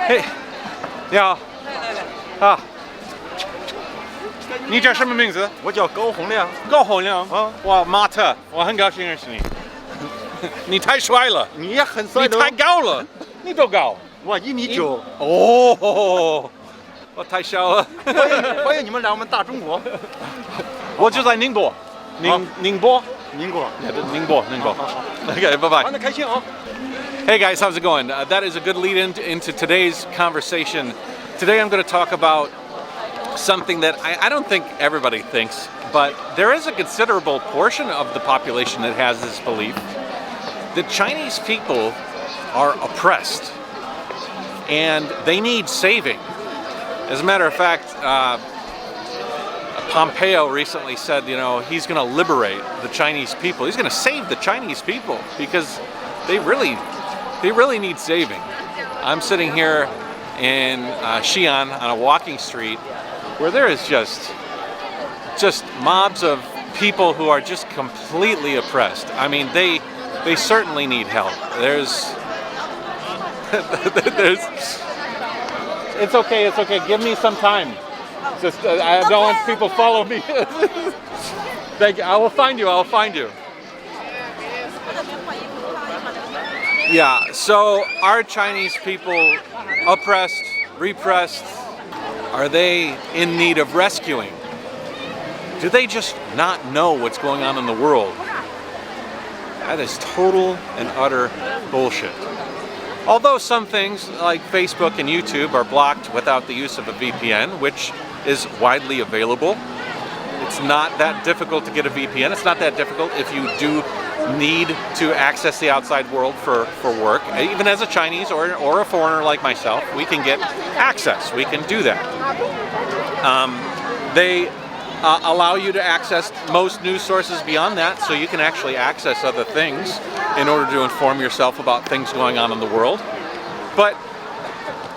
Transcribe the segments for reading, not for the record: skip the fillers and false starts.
嘿，你好。啊。你叫什么名字？我叫高洪亮。高洪亮。啊，哇，马特，我很高兴认识你。你太帅了。你也很帅的。你太高了。你多高？我1.9米。哦，我太小了。欢迎你们来我们大中国。我就在宁波。宁波。Okay, bye bye. 玩得开心啊。Hey guys, how's it going? That is a good lead into today's conversation. Today I'm going to talk about something that I don't think everybody thinks, but there is a considerable portion of the population that has this belief. The Chinese people are oppressed and they need saving. As a matter of fact, Pompeo recently said, you know, he's going to liberate the Chinese people. He's going to save the Chinese people because they really need saving. I'm sitting here in Xi'an on a walking street where there is just mobs of people who are just completely oppressed. I mean, they certainly need help. It's okay. Give me some time. Just I don't want people to follow me. Thank you. I will find you. Yeah, so are Chinese people oppressed, repressed? Are they in need of rescuing? Do they just not know what's going on in the world? That is total and utter bullshit. Although some things like Facebook and YouTube are blocked without the use of a VPN, which is widely available. It's not that difficult to get a VPN. It's not that difficult if you do need to access the outside world for work. Even as a Chinese or a foreigner like myself, we can get access. We can do that. They allow you to access most news sources beyond that, so you can actually access other things in order to inform yourself about things going on in the world. But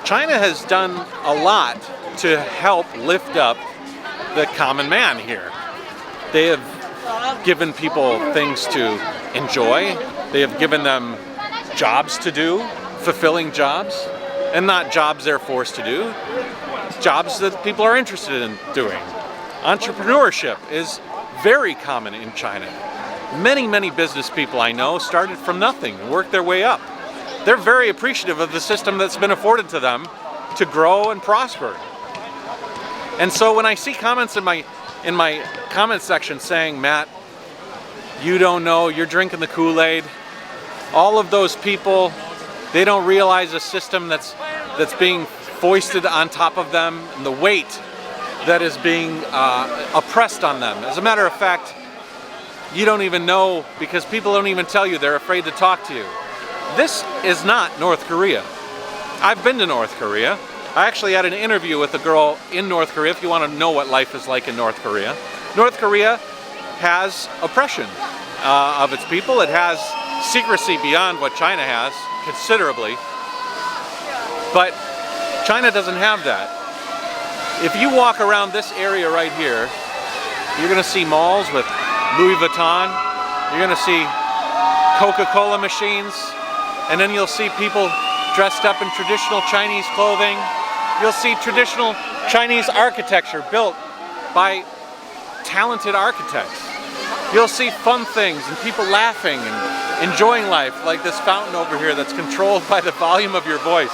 China has done a lot to help lift up the common man here. They have given people things to enjoy. They have given them jobs to do, fulfilling jobs, and not jobs they're forced to do, jobs that people are interested in doing. Entrepreneurship is very common in China. Many business people I know started from nothing and worked their way up. They're very appreciative of the system that's been afforded to them to grow and prosper. And so when I see comments in my comment section saying, Matt, you don't know, you're drinking the Kool-Aid, all of those people, they don't realize a system that's being foisted on top of them and the weight that is being oppressed on them. As a matter of fact, you don't even know because people don't even tell you, they're afraid to talk to you. This is not North Korea. I've been to North Korea. I actually had an interview with a girl in North Korea, if you want to know what life is like in North Korea. North Korea has oppression of its people. It has secrecy beyond what China has, considerably. But China doesn't have that. If you walk around this area right here, you're going to see malls with Louis Vuitton. You're going to see Coca-Cola machines. And then you'll see people dressed up in traditional Chinese clothing. You'll see traditional Chinese architecture built by talented architects. You'll see fun things and people laughing and enjoying life, like this fountain over here that's controlled by the volume of your voice.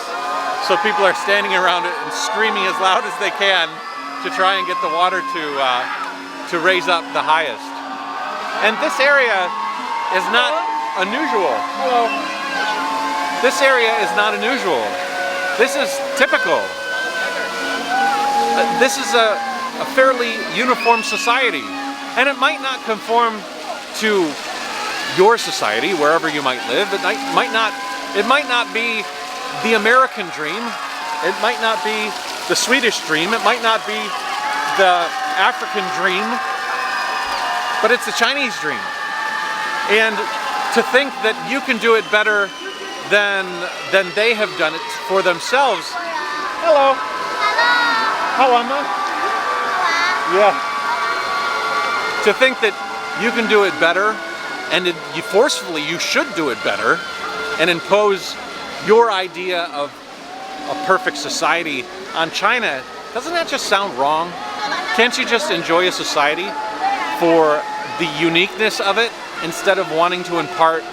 So people are standing around it and screaming as loud as they can to try and get the water to raise up the highest. And this area is not unusual. Hello. This area is not unusual. This is typical. This is a fairly uniform society, and it might not conform to your society, wherever you might live. It might not be the American dream. It might not be the Swedish dream. It might not be the African dream, but it's the Chinese dream. And to think that you can do it better than they have done it for themselves. Hello. How am I? Yeah. To think that you can do it better, and you should do it better, and impose your idea of a perfect society on China, doesn't that just sound wrong? Can't you just enjoy a society for the uniqueness of it instead of wanting to impart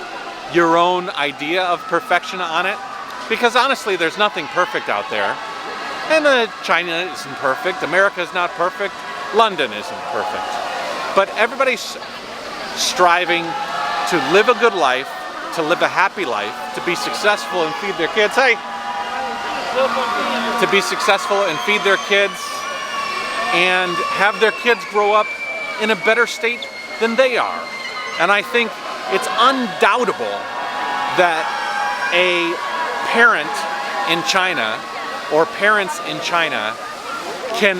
your own idea of perfection on it? Because honestly, there's nothing perfect out there. And China isn't perfect, America is not perfect, London isn't perfect. But everybody's striving to live a good life, to live a happy life, to be successful and feed their kids. Hey! To be successful and feed their kids and have their kids grow up in a better state than they are. And I think it's undoubtable that a parent in China or parents in China can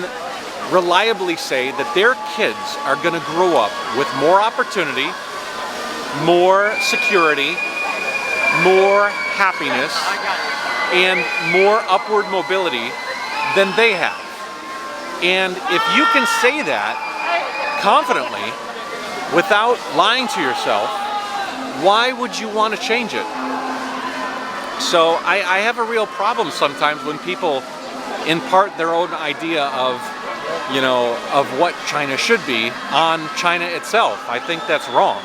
reliably say that their kids are going to grow up with more opportunity, more security, more happiness, and more upward mobility than they have. And if you can say that confidently, without lying to yourself, why would you want to change it? So I have a real problem sometimes when people impart their own idea of, you know, of what China should be on China itself. I think that's wrong.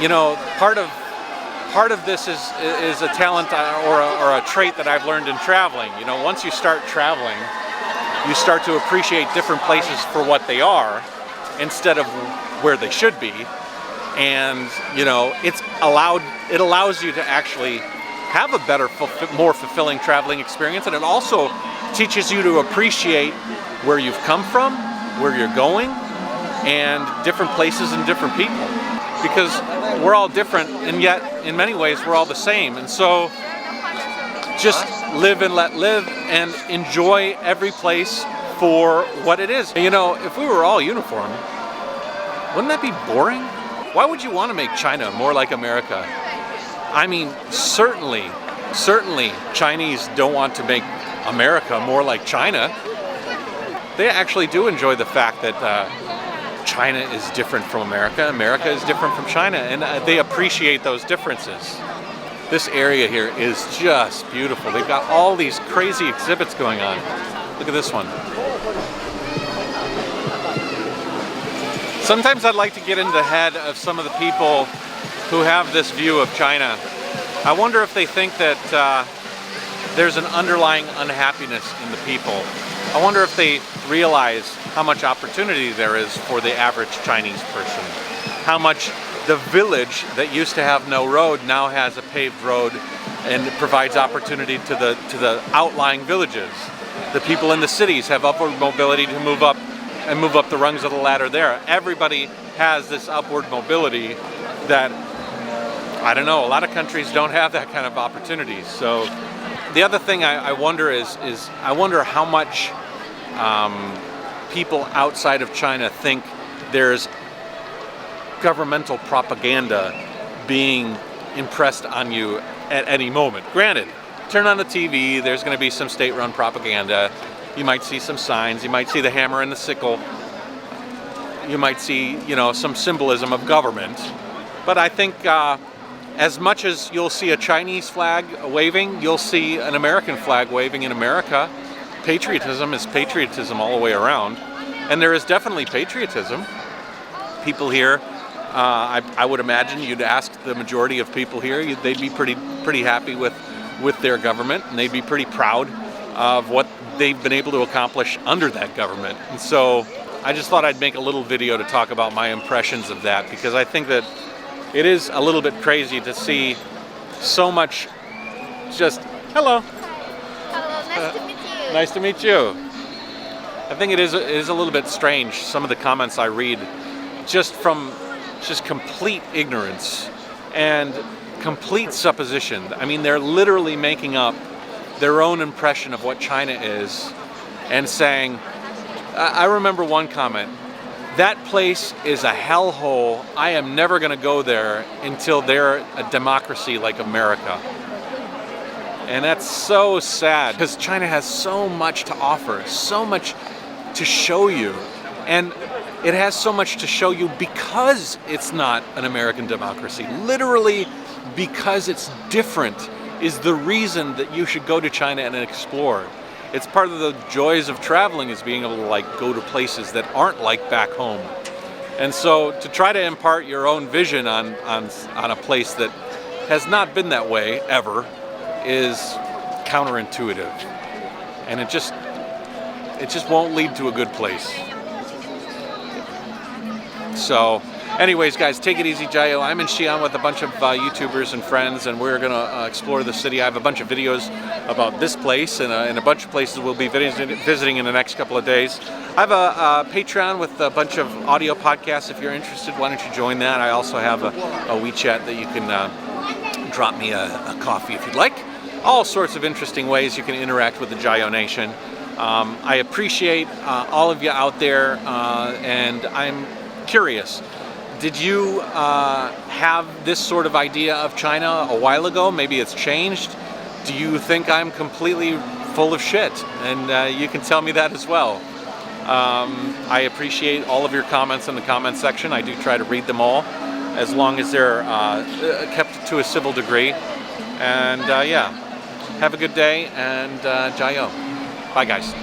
You know, part of this is a talent or a trait that I've learned in traveling. You know, once you start traveling, you start to appreciate different places for what they are instead of where they should be. And you know, it allows you to actually have a better, more fulfilling traveling experience, and it also teaches you to appreciate where you've come from, where you're going, and different places and different people. Because we're all different, and yet in many ways we're all the same. And so just live and let live and enjoy every place for what it is. You know, if we were all uniform, wouldn't that be boring? Why would you want to make China more like America? I mean, certainly Chinese don't want to make America more like China. They actually do enjoy the fact that China is different from America, America is different from China, and they appreciate those differences. This area here is just beautiful. They've got all these crazy exhibits going on. Look at this one. Sometimes I'd like to get into the head of some of the people who have this view of China. I wonder if they think that there's an underlying unhappiness in the people. I wonder if they realize how much opportunity there is for the average Chinese person. How much the village that used to have no road now has a paved road and it provides opportunity to the outlying villages. The people in the cities have upward mobility to move up the rungs of the ladder there. Everybody has this upward mobility that, I don't know, a lot of countries don't have that kind of opportunity. So the other thing I wonder is I wonder how much people outside of China think there's governmental propaganda being impressed on you at any moment. Granted, turn on the TV, there's going to be some state-run propaganda. You might see some signs, you might see the hammer and the sickle. You might see, you know, some symbolism of government. But I think as much as you'll see a Chinese flag waving, you'll see an American flag waving in America. Patriotism is patriotism all the way around. And there is definitely patriotism. People here, I would imagine you'd ask the majority of people here, they'd be pretty happy with their government, and they'd be pretty proud of what they've been able to accomplish under that government. And so I just thought I'd make a little video to talk about my impressions of that, because I think that it is a little bit crazy to see so much just, hello. Hello, nice to meet you. Nice to meet you. I think it is a little bit strange, some of the comments I read, just from complete ignorance and complete supposition. I mean, they're literally making up their own impression of what China is and saying, I remember one comment, that place is a hellhole. I am never going to go there until they're a democracy like America. And that's so sad, because China has so much to offer, so much to show you. And it has so much to show you because it's not an American democracy. Literally because it's different is the reason that you should go to China and explore. It's part of the joys of traveling, is being able to like go to places that aren't like back home. And so to try to impart your own vision on a place that has not been that way ever is counterintuitive. And it just won't lead to a good place. So anyways, guys, take it easy, Jayo. I'm in Xi'an with a bunch of YouTubers and friends, and we're going to explore the city. I have a bunch of videos about this place and a bunch of places we'll be visiting in the next couple of days. I have a Patreon with a bunch of audio podcasts. If you're interested, why don't you join that? I also have a WeChat that you can drop me a coffee if you'd like. All sorts of interesting ways you can interact with the Jayo Nation. I appreciate all of you out there, and I'm curious. Did you have this sort of idea of China a while ago? Maybe it's changed. Do you think I'm completely full of shit? And you can tell me that as well. I appreciate all of your comments in the comment section. I do try to read them all, as long as they're kept to a civil degree. And yeah, have a good day, and Jayo. Bye, guys.